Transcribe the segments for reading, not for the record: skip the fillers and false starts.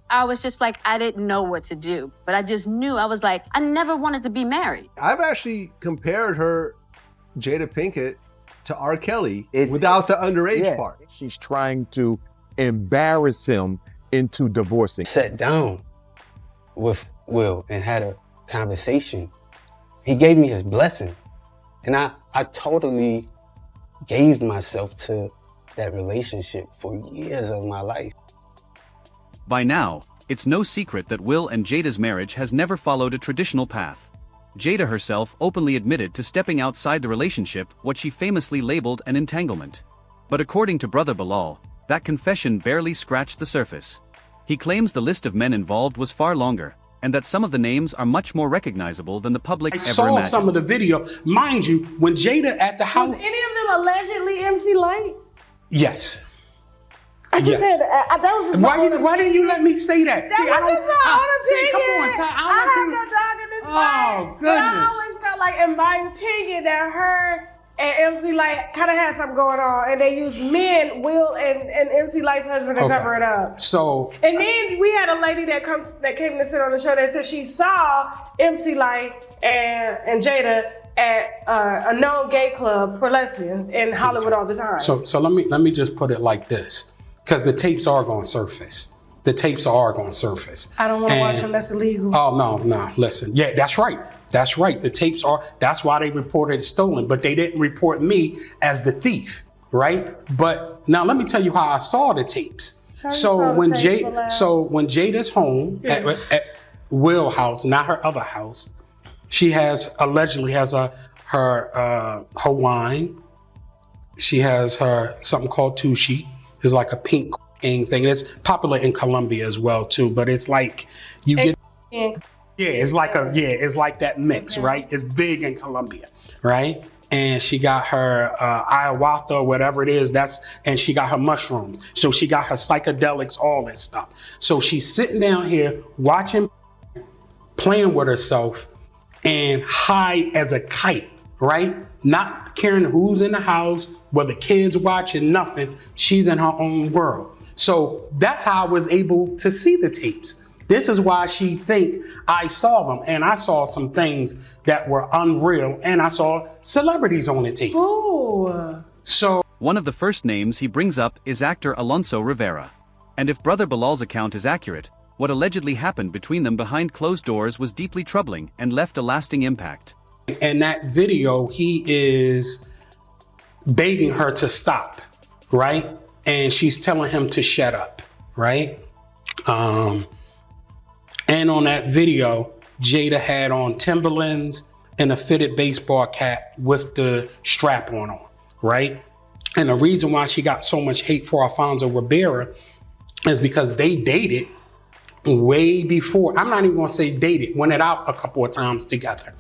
I was just like, I didn't know what to do. But I just knew, I was like, I never wanted to be married. I've actually compared her, Jada Pinkett, to R. Kelly without the underage part. She's trying to embarrass him into divorcing. Sat down with Will and had a conversation. He gave me his blessing. And I totally gave myself to that relationship for years of my life. By now, it's no secret that Will and Jada's marriage has never followed a traditional path. Jada herself openly admitted to stepping outside the relationship, what she famously labeled an entanglement. But according to brother Bilaal, that confession barely scratched the surface. He claims the list of men involved was far longer, and that some of the names are much more recognizable than the public ever imagined. I saw some of the video. Mind you, when Jada at the house... Was any of them allegedly MC Lyte? Yes. I just said that was just why didn't you let me say that? That was just my own opinion. Come on, Ty. I have no dog in this fight. Oh, goodness. But I always felt like, in my opinion, that her and MC Lyte kind of had something going on, and they used men, Will and MC Lyte's husband, to cover it up. So, and then we had a lady that came to sit on the show that said she saw MC Lyte and Jada at a known gay club for lesbians in Hollywood all the time. So let me just put it like this, because the tapes are going to surface. The tapes are going to surface. I don't want to watch them. That's illegal. Oh, no. Listen. Yeah, that's right. That's right. The tapes are, that's why they reported it stolen, but they didn't report me as the thief, right? But now let me tell you how I saw the tapes. So when Jada's home at Will house, not her other house, she allegedly has her wine. She has her something called Tushi. It's like a pink thing. It's popular in Colombia as well too, but it's like you get it's like that mix, right? It's big in Colombia, right? And she got her ayahuasca or whatever it is, and she got her mushrooms. So she got her psychedelics, all that stuff. So she's sitting down here watching, playing with herself, and high as a kite, right? Not caring who's in the house, whether kids watching, nothing. She's in her own world. So that's how I was able to see the tapes. This is why she think I saw them, and I saw some things that were unreal, and I saw celebrities on the tape. Ooh. So one of the first names he brings up is actor Alonso Rivera. And if brother Bilaal's account is accurate, what allegedly happened between them behind closed doors was deeply troubling and left a lasting impact. In that video, he is begging her to stop, right? And she's telling him to shut up, right? And on that video, Jada had on Timberlands and a fitted baseball cap with the strap on, right? And the reason why she got so much hate for Alfonso Rivera is because they dated way before. I'm not even gonna say dated, went it out a couple of times together,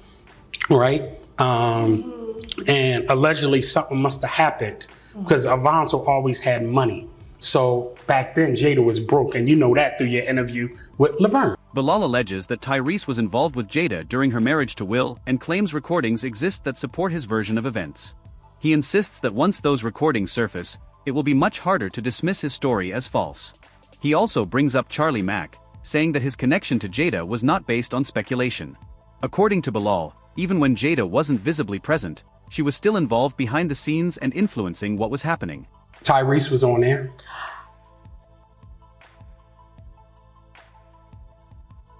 right? And allegedly something must have happened because Alfonso always had money. So back then Jada was broke, and you know that through your interview with Laverne. Bilaal alleges that Tyrese was involved with Jada during her marriage to Will and claims recordings exist that support his version of events. He insists that once those recordings surface, it will be much harder to dismiss his story as false. He also brings up Charlie Mack, saying that his connection to Jada was not based on speculation. According to Bilaal, even when Jada wasn't visibly present, she was still involved behind the scenes and influencing what was happening. Tyrese was on there.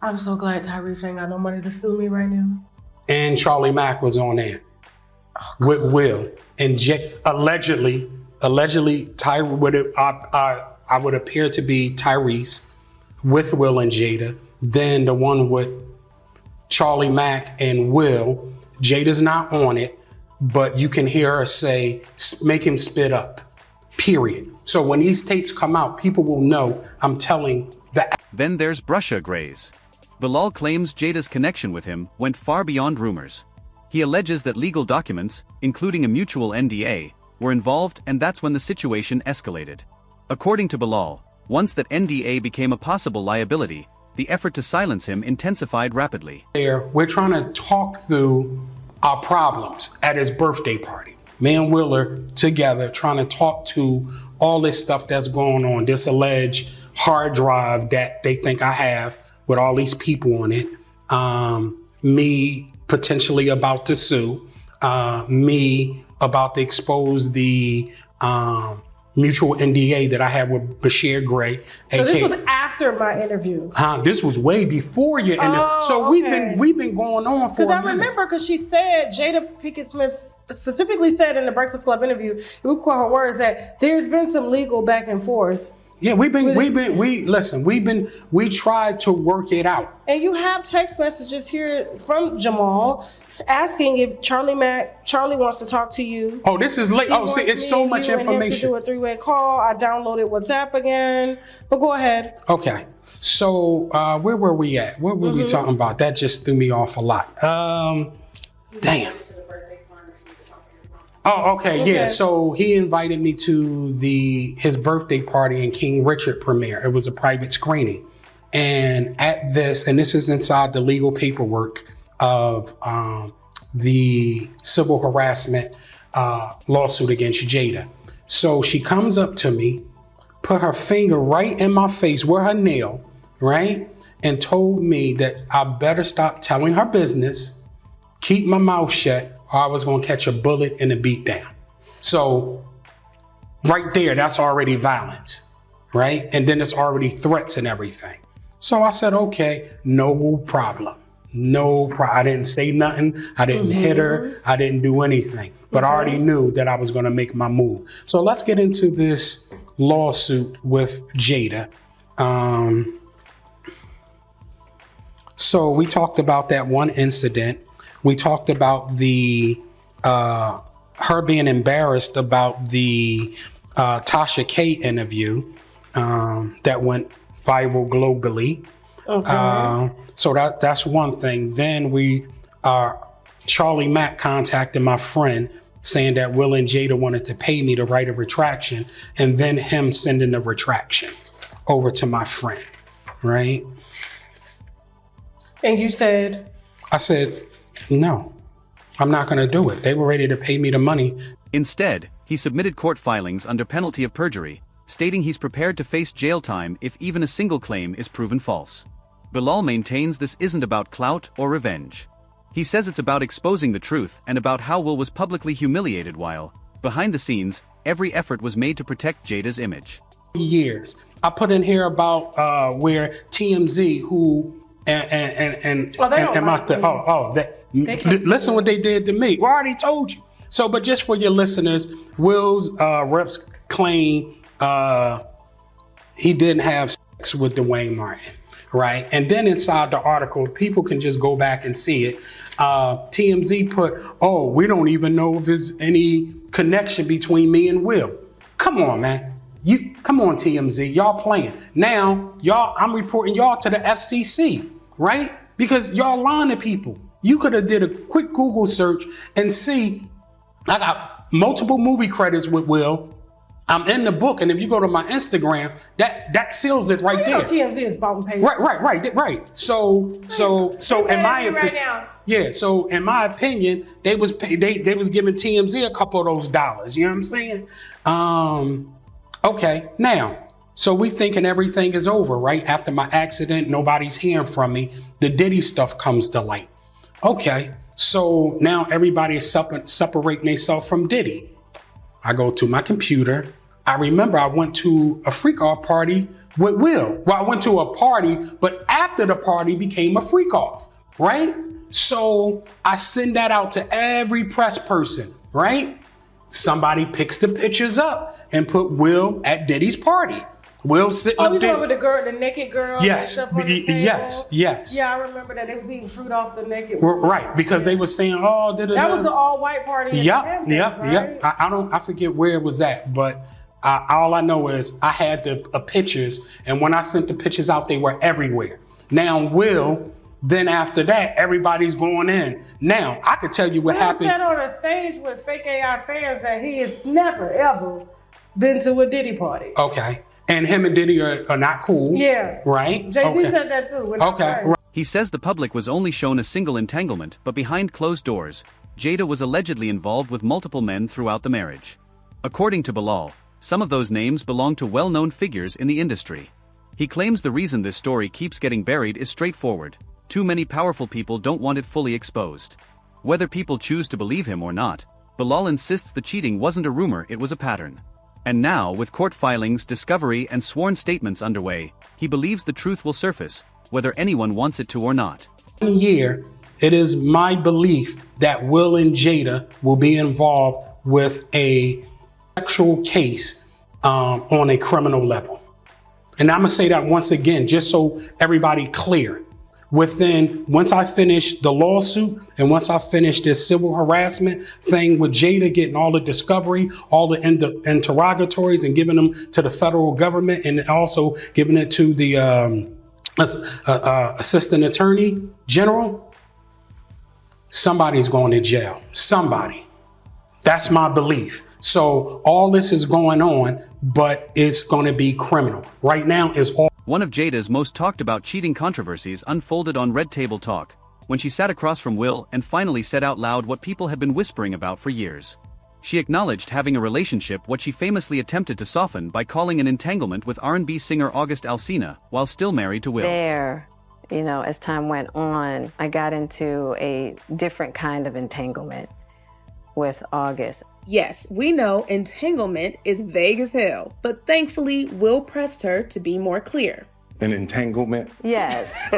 I'm so glad Tyrese ain't got no money to sue me right now. And Charlie Mack was on there with Will. And allegedly, I would appear to be Tyrese with Will and Jada. Then the one with Charlie Mack and Will, Jada's not on it, but you can hear her say, make him spit up, period. So when these tapes come out, people will know I'm telling the... Then there's Brusha Grays. Bilaal claims Jada's connection with him went far beyond rumors. He alleges that legal documents, including a mutual NDA, were involved, and that's when the situation escalated. According to Bilaal, once that NDA became a possible liability, the effort to silence him intensified rapidly. We're trying to talk through our problems at his birthday party. Me and Will are together trying to talk to all this stuff that's going on, this alleged hard drive that they think I have with all these people on it. Me potentially about to sue. Me about to expose the mutual NDA that I had with Bashir Gray. So this was after my interview. This was way before your interview. So okay. we've been going on for. Because I remember, because she said, Jada Pinkett Smith specifically said in the Breakfast Club interview, we quote her words, that there's been some legal back and forth. Yeah, we tried to work it out. And you have text messages here from Jamal asking if Charlie wants to talk to you. Oh, this is late. See, it's so much information. And him to do a 3-way call. I downloaded WhatsApp again. But go ahead. Okay. So where were we at? What were we talking about? That just threw me off a lot. Damn. Oh, okay, yeah. So he invited me to his birthday party in King Richard premiere. It was a private screening. And at this, and this is inside the legal paperwork of the civil harassment lawsuit against Jada. So she comes up to me, put her finger right in my face where her nail, right? And told me that I better stop telling her business, keep my mouth shut, or I was going to catch a bullet and a beat down. So right there, that's already violence, right? And then it's already threats and everything. So I said, okay, no problem. I didn't say nothing. I didn't hit her. I didn't do anything. But I already knew that I was going to make my move. So let's get into this lawsuit with Jada. So we talked about that one incident. We talked about her being embarrassed about the Tasha K interview that went viral globally. Okay. So that's one thing. Then Charlie Mack contacted my friend saying that Will and Jada wanted to pay me to write a retraction, and then him sending the retraction over to my friend, right? And you said? I said, no, I'm not going to do it. They were ready to pay me the money. Instead, he submitted court filings under penalty of perjury, stating he's prepared to face jail time if even a single claim is proven false. Bilaal maintains this isn't about clout or revenge. He says it's about exposing the truth and about how Will was publicly humiliated while, behind the scenes, every effort was made to protect Jada's image. Years. I put in here about where TMZ, who listen what they did to me. Well, I already told you. So, but just for your listeners, Will's reps claim he didn't have sex with Dwayne Martin, right? And then inside the article, people can just go back and see it. TMZ put, we don't even know if there's any connection between me and Will. Come on, man. Come on, TMZ. Y'all playing. Now, I'm reporting y'all to the FCC. Right? Because y'all lying to people. You could have did a quick Google search and see, I got multiple movie credits with Will. I'm in the book, and if you go to my Instagram, that seals it right there. TMZ is bought and paid. Right. So in my opinion, so in my opinion, they was giving TMZ a couple of those dollars. You know what I'm saying? Okay, now. So we thinking everything is over, right? After my accident, nobody's hearing from me. The Diddy stuff comes to light. Okay, so now everybody is separating themselves from Diddy. I go to my computer. I remember I went to a freak off party with Will. Well, I went to a party, but after the party became a freak off, right? So I send that out to every press person, right? Somebody picks the pictures up and put Will at Diddy's party. Will sitting up there. Oh, you remember the naked girl? Yes, yes. Yeah, I remember that. They was eating fruit off the naked right, because they were saying, that was an all-white party. Yep. I forget where it was at, but all I know is I had the pictures, and when I sent the pictures out, they were everywhere. Now, Will, then after that, everybody's going in. Now, I could tell you what happened. He said on a stage with fake AI fans that he has never, ever been to a Diddy party. Okay. And him and Diddy are not cool. Yeah. Right? Jay-Z said that too. Okay. Right. He says the public was only shown a single entanglement, but behind closed doors, Jada was allegedly involved with multiple men throughout the marriage. According to Bilaal, some of those names belong to well-known figures in the industry. He claims the reason this story keeps getting buried is straightforward. Too many powerful people don't want it fully exposed. Whether people choose to believe him or not, Bilaal insists the cheating wasn't a rumor, it was a pattern. And now, with court filings, discovery, and sworn statements underway, he believes the truth will surface, whether anyone wants it to or not. One year, it is my belief that Will and Jada will be involved with a sexual case on a criminal level. And I'm gonna say that once again, just so everybody clear. Once I finish the lawsuit and once I finish this civil harassment thing with Jada, getting all the discovery, all the interrogatories and giving them to the federal government and also giving it to the assistant attorney general, somebody's going to jail. Somebody. That's my belief. So all this is going on, but it's going to be criminal. Right now is all. One of Jada's most talked about cheating controversies unfolded on Red Table Talk, when she sat across from Will and finally said out loud what people had been whispering about for years. She acknowledged having a relationship, what she famously attempted to soften by calling an entanglement with R&B singer August Alsina while still married to Will. As time went on, I got into a different kind of entanglement with August. Yes, we know entanglement is vague as hell, but thankfully, Will pressed her to be more clear. An entanglement? Yes.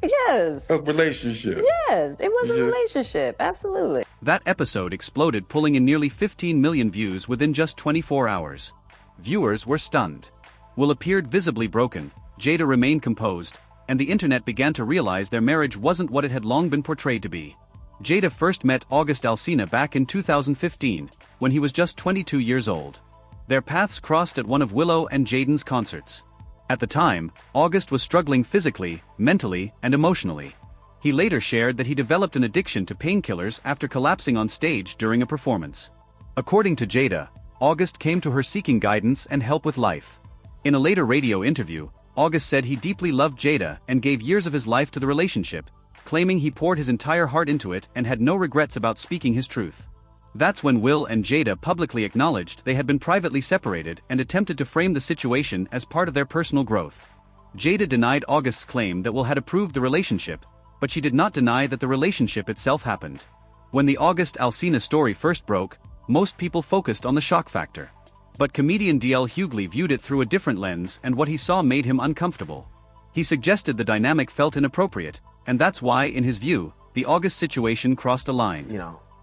Yes. A relationship? Yes, it was a relationship, absolutely. That episode exploded, pulling in nearly 15 million views within just 24 hours. Viewers were stunned. Will appeared visibly broken, Jada remained composed, and the internet began to realize their marriage wasn't what it had long been portrayed to be. Jada first met August Alsina back in 2015, when he was just 22 years old. Their paths crossed at one of Willow and Jaden's concerts. At the time, August was struggling physically, mentally, and emotionally. He later shared that he developed an addiction to painkillers after collapsing on stage during a performance. According to Jada, August came to her seeking guidance and help with life. In a later radio interview, August said he deeply loved Jada and gave years of his life to the relationship, claiming he poured his entire heart into it and had no regrets about speaking his truth. That's when Will and Jada publicly acknowledged they had been privately separated and attempted to frame the situation as part of their personal growth. Jada denied August's claim that Will had approved the relationship, but she did not deny that the relationship itself happened. When the August Alsina story first broke, most people focused on the shock factor. But comedian D.L. Hughley viewed it through a different lens, and what he saw made him uncomfortable. He suggested the dynamic felt inappropriate, and that's why, in his view, the August situation crossed a line.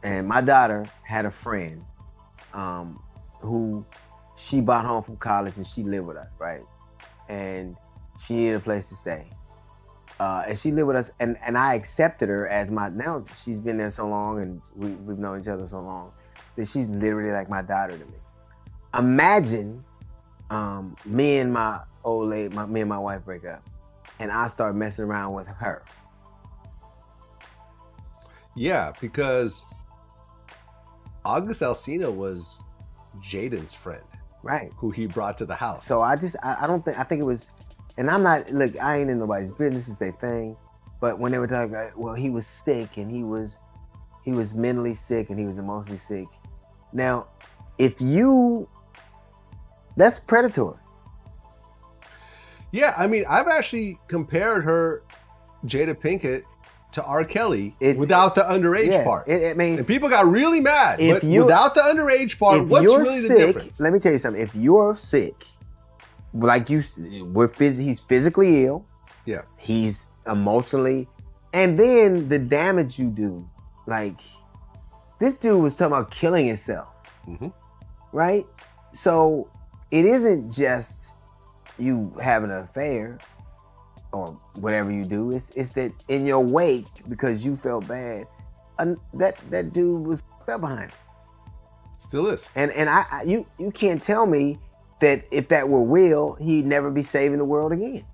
And my daughter had a friend who she brought home from college and she lived with us, right? And she needed a place to stay. And she lived with us, and I accepted her as now she's been there so long and we've known each other so long that she's literally like my daughter to me. Imagine me and my old lady, me and my wife break up, and I start messing around with her. Yeah, because August Alsina was Jaden's friend. Right. Who he brought to the house. So I think it was, and I'm not, look, I ain't in nobody's business, it's their thing, but when they were talking, well, he was sick and he was mentally sick and he was emotionally sick. Now, that's predatory. Yeah, I mean, I've actually compared her, Jada Pinkett, to R. Kelly without the underage part. And people got really mad. But without the underage part, what's really the difference? Let me tell you something. If you're sick, like he's physically ill. Yeah. He's emotionally, and then the damage you do. Like, this dude was talking about killing himself. Mm-hmm. Right? So it isn't just you having an affair or whatever you do. It's that in your wake, because you felt bad, that dude was fucked up behind it. Still is. And you can't tell me that if that were Will, he'd never be saving the world again.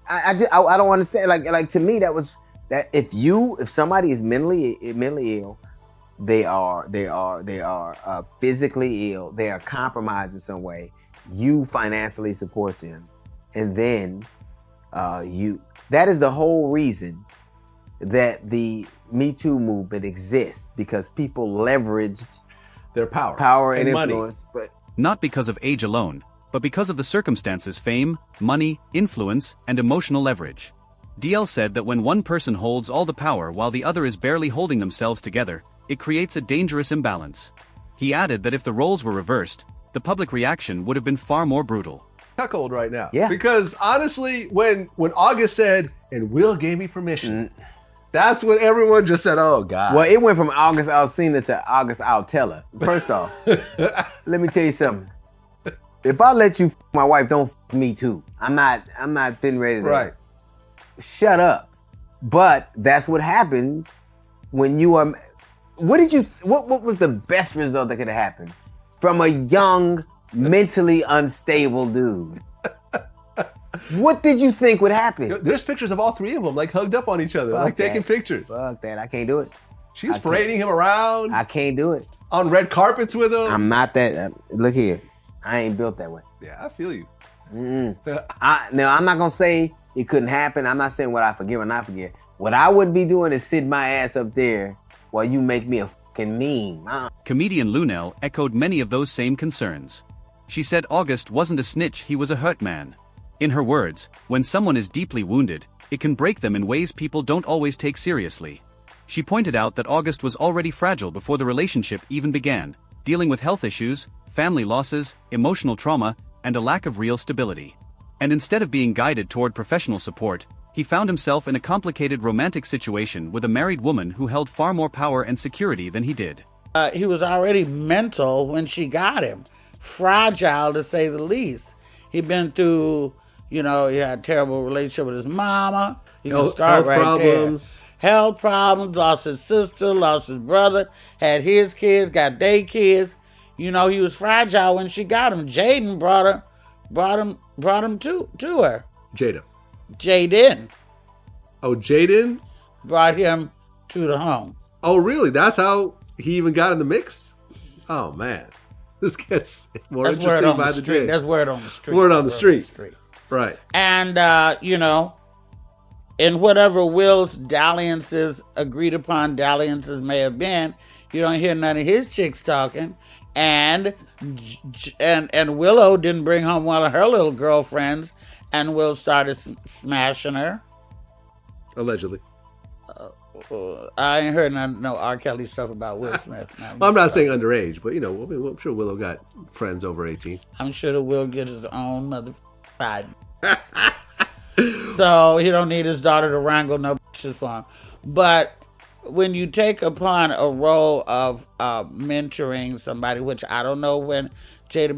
I don't understand. Like to me, that if somebody is mentally ill, they are physically ill, they are compromised in some way, you financially support them. And then that is the whole reason that the Me Too movement exists, because people leveraged their power and money. influence. But not because of age alone. but because of the circumstances, fame, money, influence, and emotional leverage. DL said that when one person holds all the power while the other is barely holding themselves together, it creates a dangerous imbalance. He added that if the roles were reversed, the public reaction would have been far more brutal. Cuckold right now. Yeah. Because honestly, when August said, and Will gave me permission, that's when everyone just said, oh God. Well, it went from August Alsina to August Altella. First off, let me tell you something. If I let you my wife, don't me too. I'm not getting ready to. Right. Shut up. But that's what happens when you are. What was the best result that could have happened from a young, mentally unstable dude? What did you think would happen? There's pictures of all three of them, like hugged up on each other, like taking pictures. Fuck that. I can't do it. She's parading him around. I can't do it. On red carpets with him. I'm not that. Look here. I ain't built that way. Yeah, I feel you. Now, I'm not going to say it couldn't happen. I'm not saying what I forgive or not forgive. What I would be doing is sit my ass up there while you make me a fucking meme. Comedian Lunel echoed many of those same concerns. She said August wasn't a snitch, he was a hurt man. In her words, when someone is deeply wounded, it can break them in ways people don't always take seriously. She pointed out that August was already fragile before the relationship even began, dealing with health issues, family losses, emotional trauma, and a lack of real stability. And instead of being guided toward professional support, he found himself in a complicated romantic situation with a married woman who held far more power and security than he did. He was already mental when she got him. Fragile, to say the least. He'd been through, he had a terrible relationship with his mama. Health problems. Health problems, lost his sister, lost his brother, had his kids, got their kids. He was fragile when she got him. Jaden brought him to her. Jaden. Oh, Jaden? Brought him to the home. Oh, really? That's how he even got in the mix? Oh, man. This gets more interesting by the day. That's word on the street. Word on the street. Right. And, in whatever Will's agreed upon dalliances may have been, you don't hear none of his chicks talking. And Willow didn't bring home one of her little girlfriends, and Will started smashing her. Allegedly. I ain't heard no R. Kelly stuff about Will Smith. I'm not saying underage, but I'm sure Willow got friends over 18. I'm sure that Will get his own motherfucking. So he don't need his daughter to wrangle no shit for him. But when you take upon a role of mentoring somebody, which I don't know when Jada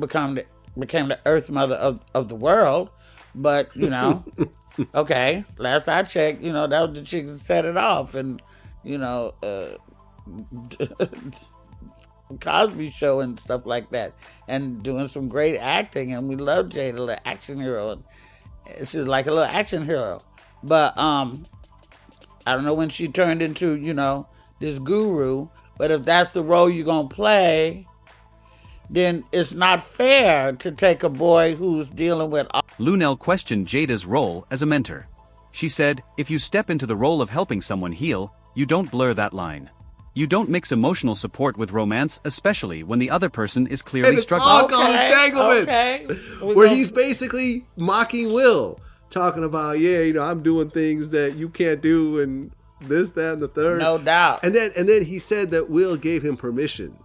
became the Earth Mother of the world, but okay, last I checked, that was the chick that set it off, and Cosby Show and stuff like that, and doing some great acting, and we love Jada, the action hero, and she's like a little action hero. But I don't know when she turned into this guru, but if that's the role you're gonna play, then it's not fair to take a boy who's dealing with... Lunel questioned Jada's role as a mentor. She said, if you step into the role of helping someone heal, you don't blur that line. You don't mix emotional support with romance, especially when the other person is clearly struggling. And it's all called entanglements. Where he's basically mocking Will, talking about, I'm doing things that you can't do, and this, that, and the third. No doubt. And then he said that Will gave him permission.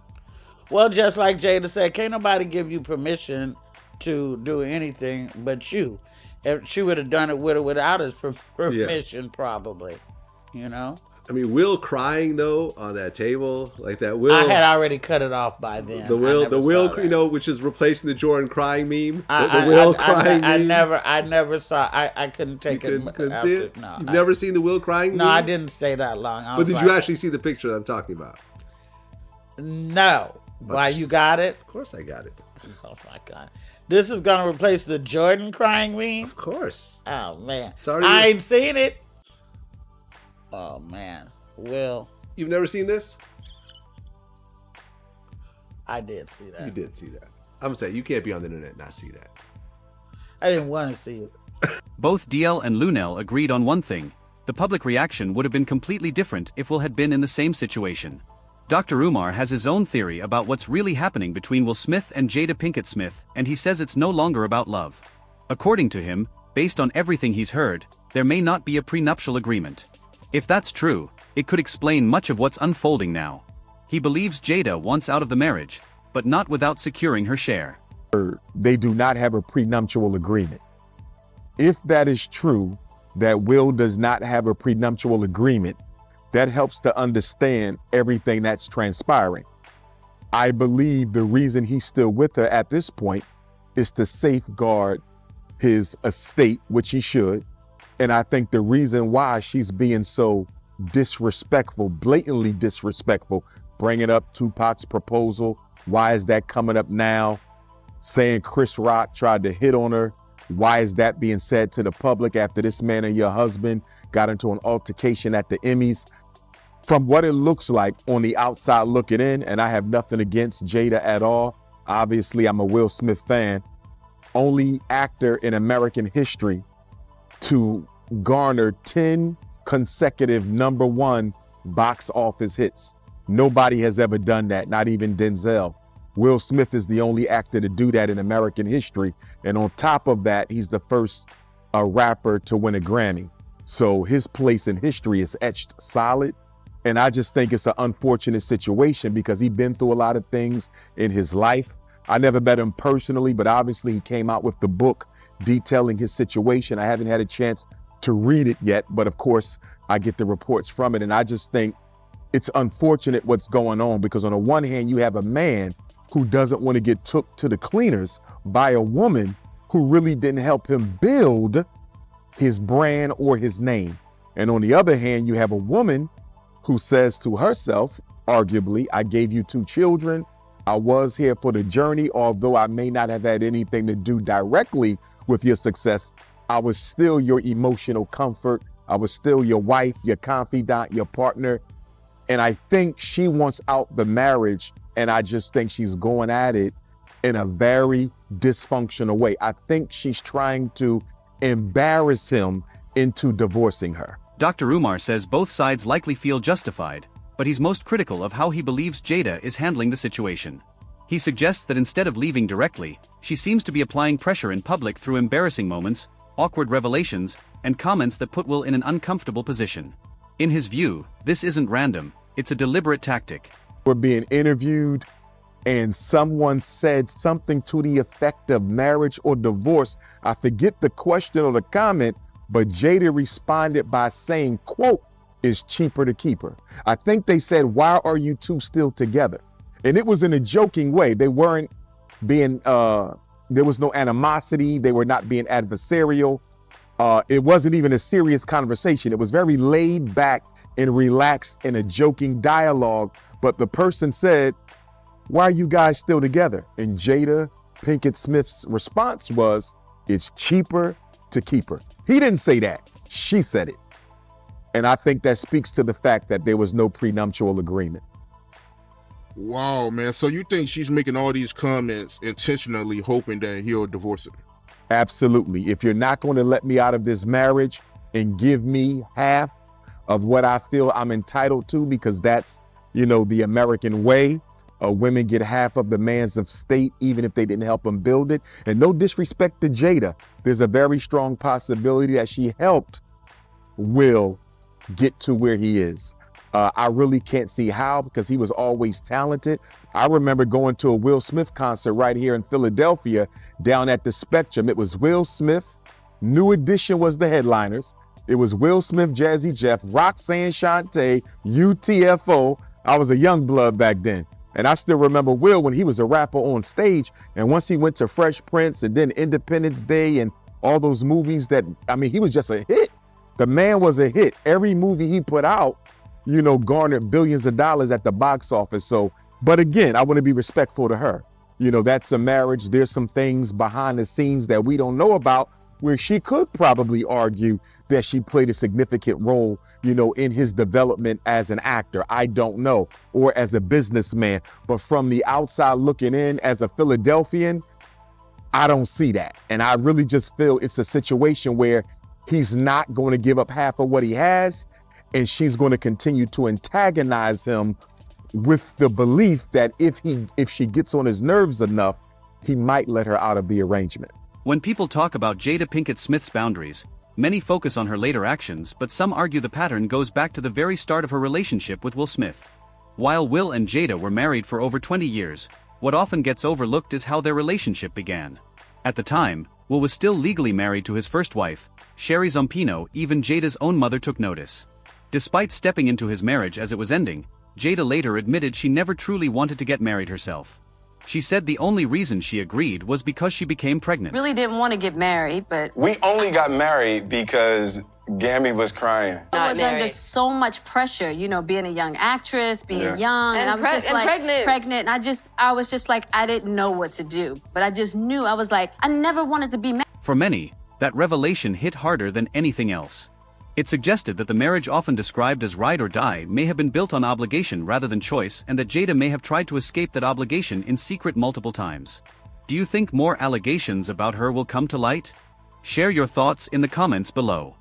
Well, just like Jada said, can't nobody give you permission to do anything but you. If she would have done it with or without his permission, probably, I mean, Will crying though on that table, like that Will. I had already cut it off by then. The Will, which is replacing the Jordan crying meme. The Will crying meme. I never saw. I couldn't take it. Couldn't see it. No, you've never seen the Will crying. No, meme? I didn't stay that long. But did you actually see the picture I'm talking about? No. Why, you got it? Of course I got it. Oh my God. This is gonna replace the Jordan crying meme? Of course. Oh man. Sorry. I ain't seen it. Oh man. Will. You've never seen this? I did see that. You did see that. I'm saying you can't be on the internet and not see that. I didn't want to see it. Both DL and Lunel agreed on one thing. The public reaction would have been completely different if Will had been in the same situation. Dr. Umar has his own theory about what's really happening between Will Smith and Jada Pinkett Smith, and he says it's no longer about love. According to him, based on everything he's heard, there may not be a prenuptial agreement. If that's true, it could explain much of what's unfolding now. He believes Jada wants out of the marriage, but not without securing her share. They do not have a prenuptial agreement. If that is true, that Will does not have a prenuptial agreement, that helps to understand everything that's transpiring. I believe the reason he's still with her at this point is to safeguard his estate, which he should. And I think the reason why she's being so disrespectful, blatantly disrespectful, bringing up Tupac's proposal, why is that coming up now? Saying Chris Rock tried to hit on her. Why is that being said to the public after this man and your husband got into an altercation at the Emmys? From what it looks like on the outside looking in, and I have nothing against Jada at all. Obviously, I'm a Will Smith fan. Only actor in American history to garner 10 consecutive #1 box office hits. Nobody has ever done that, not even Denzel. Will Smith is the only actor to do that in American history. And on top of that, he's the first rapper to win a Grammy. So his place in history is etched solid. And I just think it's an unfortunate situation because he's been through a lot of things in his life. I never met him personally, but obviously he came out with the book detailing his situation. I haven't had a chance to read it yet, but of course I get the reports from it. And I just think it's unfortunate what's going on because on the one hand, you have a man who doesn't want to get took to the cleaners by a woman who really didn't help him build his brand or his name. And on the other hand, you have a woman who says to herself, arguably, I gave you 2 children. I was here for the journey, although I may not have had anything to do directly with your success. I was still your emotional comfort. I was still your wife, your confidant, your partner. And I think she wants out the marriage. And I just think she's going at it in a very dysfunctional way. I think she's trying to embarrass him into divorcing her. Dr. Umar says both sides likely feel justified, but he's most critical of how he believes Jada is handling the situation. He suggests that instead of leaving directly, she seems to be applying pressure in public through embarrassing moments, awkward revelations, and comments that put Will in an uncomfortable position. In his view, this isn't random, it's a deliberate tactic. We're being interviewed and someone said something to the effect of marriage or divorce. I forget the question or the comment, but Jada responded by saying, quote, "It's cheaper to keep her." I think they said, "Why are you two still together?" And it was in a joking way. They weren't being, there was no animosity. They were not being adversarial. It wasn't even a serious conversation. It was very laid back and relaxed in a joking dialogue. But the person said, "Why are you guys still together?" And Jada Pinkett Smith's response was, "It's cheaper to keep her." He didn't say that. She said it. And I think that speaks to the fact that there was no prenuptial agreement. Wow, man. So you think she's making all these comments intentionally hoping that he'll divorce her? Absolutely. If you're not going to let me out of this marriage and give me half of what I feel I'm entitled to, because that's, the American way, women get half of the man's estate, even if they didn't help him build it. And no disrespect to Jada, there's a very strong possibility that she helped Will get to where he is. I really can't see how, because he was always talented. I remember going to a Will Smith concert right here in Philadelphia down at the Spectrum. It was Will Smith, New Edition was the headliners. It was Will Smith, Jazzy Jeff, Roxanne Shante, UTFO. I was a young blood back then. And I still remember Will when he was a rapper on stage. And once he went to Fresh Prince and then Independence Day and all those movies he was just a hit. The man was a hit. Every movie he put out, garnered billions of dollars at the box office. So, but again, I want to be respectful to her. That's a marriage. There's some things behind the scenes that we don't know about where she could probably argue that she played a significant role, in his development as an actor. I don't know, or as a businessman. But from the outside looking in as a Philadelphian, I don't see that. And I really just feel it's a situation where he's not going to give up half of what he has, and she's going to continue to antagonize him with the belief that if she gets on his nerves enough, he might let her out of the arrangement. When people talk about Jada Pinkett Smith's boundaries, many focus on her later actions, but some argue the pattern goes back to the very start of her relationship with Will Smith. While Will and Jada were married for over 20 years, what often gets overlooked is how their relationship began. At the time, Will was still legally married to his first wife, Sherry Zampino. Even Jada's own mother took notice. Despite stepping into his marriage as it was ending, Jada later admitted she never truly wanted to get married herself. She said the only reason she agreed was because she became pregnant. Really didn't want to get married, but... We only got married because Gammy was crying. I was under so much pressure, you know, being a young actress, being young, and I was just like pregnant. I was just like, I didn't know what to do. But I just knew, I was like, I never wanted to be married. For many, that revelation hit harder than anything else. It suggested that the marriage often described as ride or die may have been built on obligation rather than choice, and that Jada may have tried to escape that obligation in secret multiple times. Do you think more allegations about her will come to light? Share your thoughts in the comments below.